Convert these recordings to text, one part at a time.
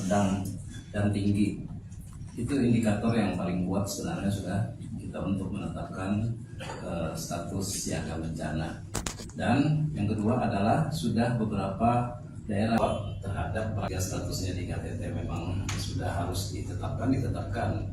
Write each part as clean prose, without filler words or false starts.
sedang, dan tinggi. Itu indikator yang paling kuat sebenarnya sudah kita untuk menetapkan status siaga bencana. Dan yang kedua adalah sudah beberapa daerah terhadap statusnya di KTT memang sudah harus ditetapkan.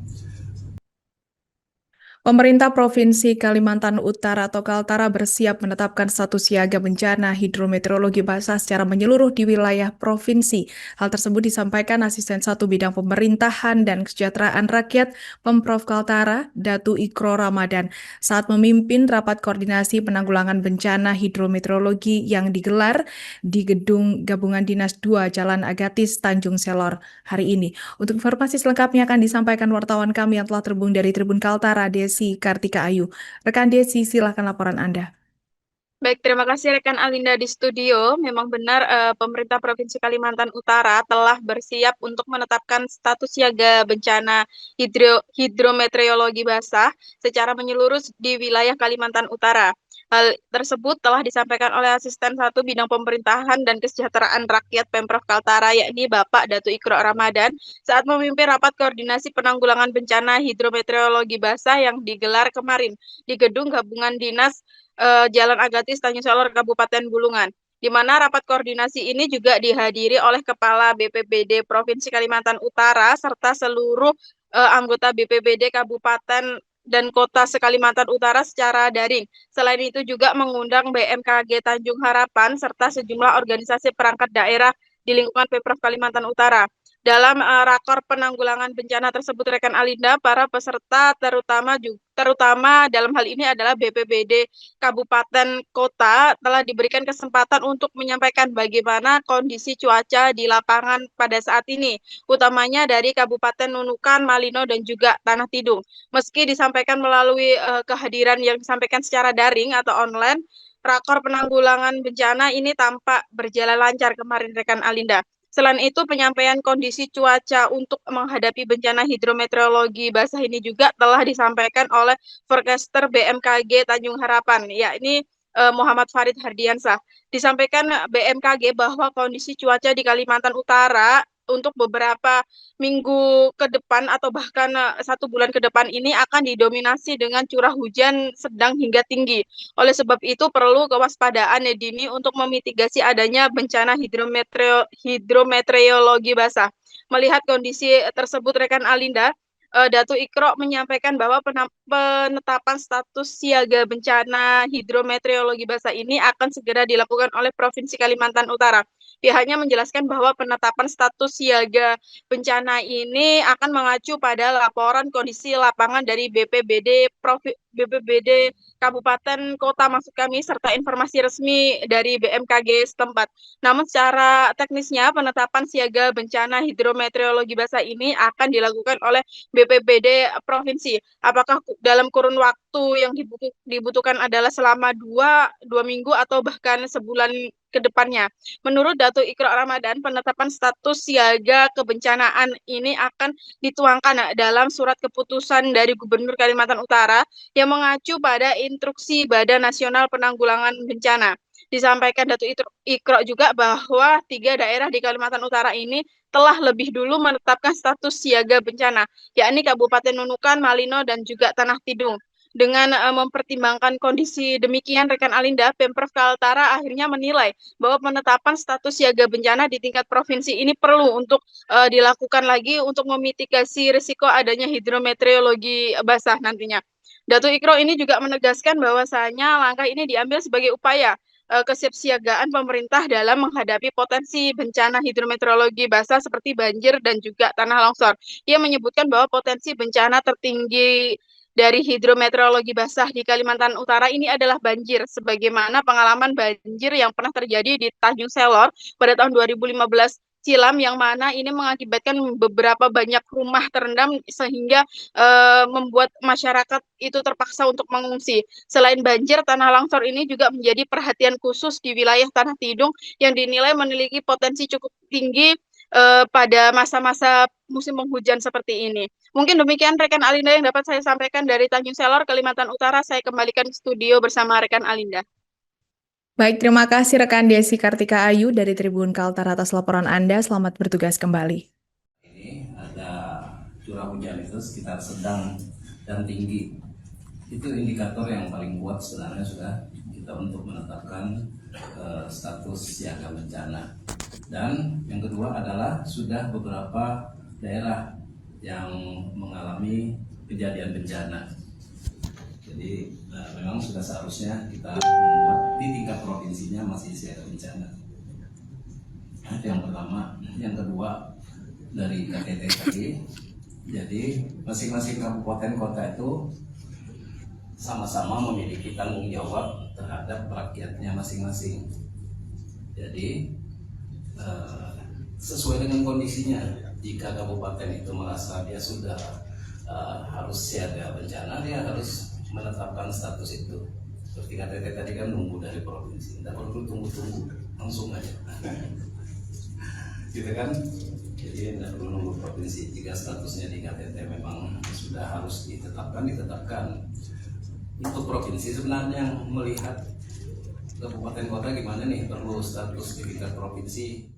Pemerintah Provinsi Kalimantan Utara atau Kaltara bersiap menetapkan status siaga bencana hidrometeorologi basah secara menyeluruh di wilayah provinsi. Hal tersebut disampaikan Asisten 1 Bidang Pemerintahan dan Kesejahteraan Rakyat Pemprov Kaltara, Datu Ikro Ramadan, saat memimpin rapat koordinasi penanggulangan bencana hidrometeorologi yang digelar di Gedung Gabungan Dinas 2 Jalan Agatis, Tanjung Selor hari ini. Untuk informasi selengkapnya akan disampaikan wartawan kami yang telah terhubung dari Tribun Kaltara, Desi Kartika Ayu. Rekan Desi, silakan laporan Anda. Baik, terima kasih rekan Alinda di studio. Memang benar pemerintah Provinsi Kalimantan Utara telah bersiap untuk menetapkan status siaga bencana hidrometeorologi basah secara menyeluruh di wilayah Kalimantan Utara. Hal tersebut telah disampaikan oleh Asisten 1 Bidang Pemerintahan dan Kesejahteraan Rakyat Pemprov Kaltara, yakni Bapak Datu Ikro Ramadan, saat memimpin rapat koordinasi penanggulangan bencana hidrometeorologi basah yang digelar kemarin di Gedung Gabungan Dinas Jalan Agatis, Tanjung Selor, Kabupaten Bulungan, di mana rapat koordinasi ini juga dihadiri oleh Kepala BPBD Provinsi Kalimantan Utara serta seluruh anggota BPBD Kabupaten dan Kota se-Kalimantan Utara secara daring. Selain itu juga mengundang BMKG Tanjung Harapan serta sejumlah organisasi perangkat daerah di lingkungan Pemprov Kalimantan Utara. Dalam rakor penanggulangan bencana tersebut, rekan Alinda, para peserta terutama dalam hal ini adalah BPBD Kabupaten Kota telah diberikan kesempatan untuk menyampaikan bagaimana kondisi cuaca di lapangan pada saat ini, utamanya dari Kabupaten Nunukan, Malino, dan juga Tanah Tidung. Meski disampaikan melalui kehadiran yang disampaikan secara daring atau online, rakor penanggulangan bencana ini tampak berjalan lancar kemarin, rekan Alinda. Selain itu, penyampaian kondisi cuaca untuk menghadapi bencana hidrometeorologi basah ini juga telah disampaikan oleh forecaster BMKG Tanjung Harapan, yakni Muhammad Farid Hardiansah. Disampaikan BMKG bahwa kondisi cuaca di Kalimantan Utara untuk beberapa minggu ke depan atau bahkan 1 bulan ke depan ini akan didominasi dengan curah hujan sedang hingga tinggi. Oleh sebab itu perlu kewaspadaan dini untuk memitigasi adanya bencana hidrometeorologi basah. Melihat kondisi tersebut, rekan Alinda, Datu Ikro menyampaikan bahwa penetapan status siaga bencana hidrometeorologi basah ini akan segera dilakukan oleh Provinsi Kalimantan Utara. Pihaknya menjelaskan bahwa penetapan status siaga bencana ini akan mengacu pada laporan kondisi lapangan dari BPBD Kabupaten Kota maksud kami, serta informasi resmi dari BMKG setempat. Namun secara teknisnya penetapan siaga bencana hidrometeorologi basah ini akan dilakukan oleh BPBD Provinsi. Apakah dalam kurun waktu yang dibutuhkan adalah selama dua minggu atau bahkan sebulan ke depannya. Menurut Datu Ikro Ramadan, penetapan status siaga kebencanaan ini akan dituangkan dalam surat keputusan dari Gubernur Kalimantan Utara yang mengacu pada instruksi Badan Nasional Penanggulangan Bencana. Disampaikan Datu Ikro juga bahwa 3 daerah di Kalimantan Utara ini telah lebih dulu menetapkan status siaga bencana, yakni Kabupaten Nunukan, Malino, dan juga Tanah Tidung. Dengan mempertimbangkan kondisi demikian, rekan Alinda, Pemprov Kaltara akhirnya menilai bahwa penetapan status siaga bencana di tingkat provinsi ini perlu untuk dilakukan lagi untuk memitigasi risiko adanya hidrometeorologi basah nantinya. Datu Ikro ini juga menegaskan bahwasanya langkah ini diambil sebagai upaya kesiapsiagaan pemerintah dalam menghadapi potensi bencana hidrometeorologi basah seperti banjir dan juga tanah longsor. Ia menyebutkan bahwa potensi bencana tertinggi dari hidrometeorologi basah di Kalimantan Utara ini adalah banjir, sebagaimana pengalaman banjir yang pernah terjadi di Tanjung Selor pada tahun 2015 silam, yang mana ini mengakibatkan beberapa banyak rumah terendam sehingga membuat masyarakat itu terpaksa untuk mengungsi. Selain banjir, tanah longsor ini juga menjadi perhatian khusus di wilayah Tanah Tidung yang dinilai memiliki potensi cukup tinggi pada masa-masa musim penghujan seperti ini. Mungkin demikian rekan Alinda yang dapat saya sampaikan dari Tanjung Selor, Kalimantan Utara. Saya kembalikan ke studio bersama rekan Alinda. Baik, terima kasih rekan Desi Kartika Ayu dari Tribun Kaltara atas laporan Anda. Selamat bertugas kembali. curah hujan itu sekitar sedang dan tinggi. Itu indikator yang paling kuat sebenarnya sudah kita untuk menetapkan status siaga bencana. Dan yang kedua adalah sudah beberapa daerah yang mengalami kejadian bencana. Jadi memang sudah seharusnya kita membuat di tingkat provinsinya masih siaga bencana. Itu yang pertama. Yang kedua dari KTT tadi, jadi masing-masing kabupaten kota itu sama-sama memiliki tanggung jawab terhadap rakyatnya masing-masing. Jadi sesuai dengan kondisinya, jika kabupaten itu merasa dia sudah harus siaga bencana, dia harus menetapkan status itu. Seperti KTT tadi kan nunggu dari provinsi, tidak perlu tunggu-tunggu, langsung aja. Gitu kan? Jadi tidak perlu nunggu provinsi. Jika statusnya di KTT memang sudah harus ditetapkan. Untuk provinsi sebenarnya yang melihat kabupaten kota gimana nih, perlu status di tingkat provinsi.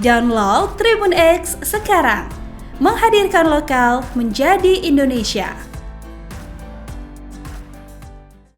Download Tribun X sekarang, menghadirkan lokal menjadi Indonesia.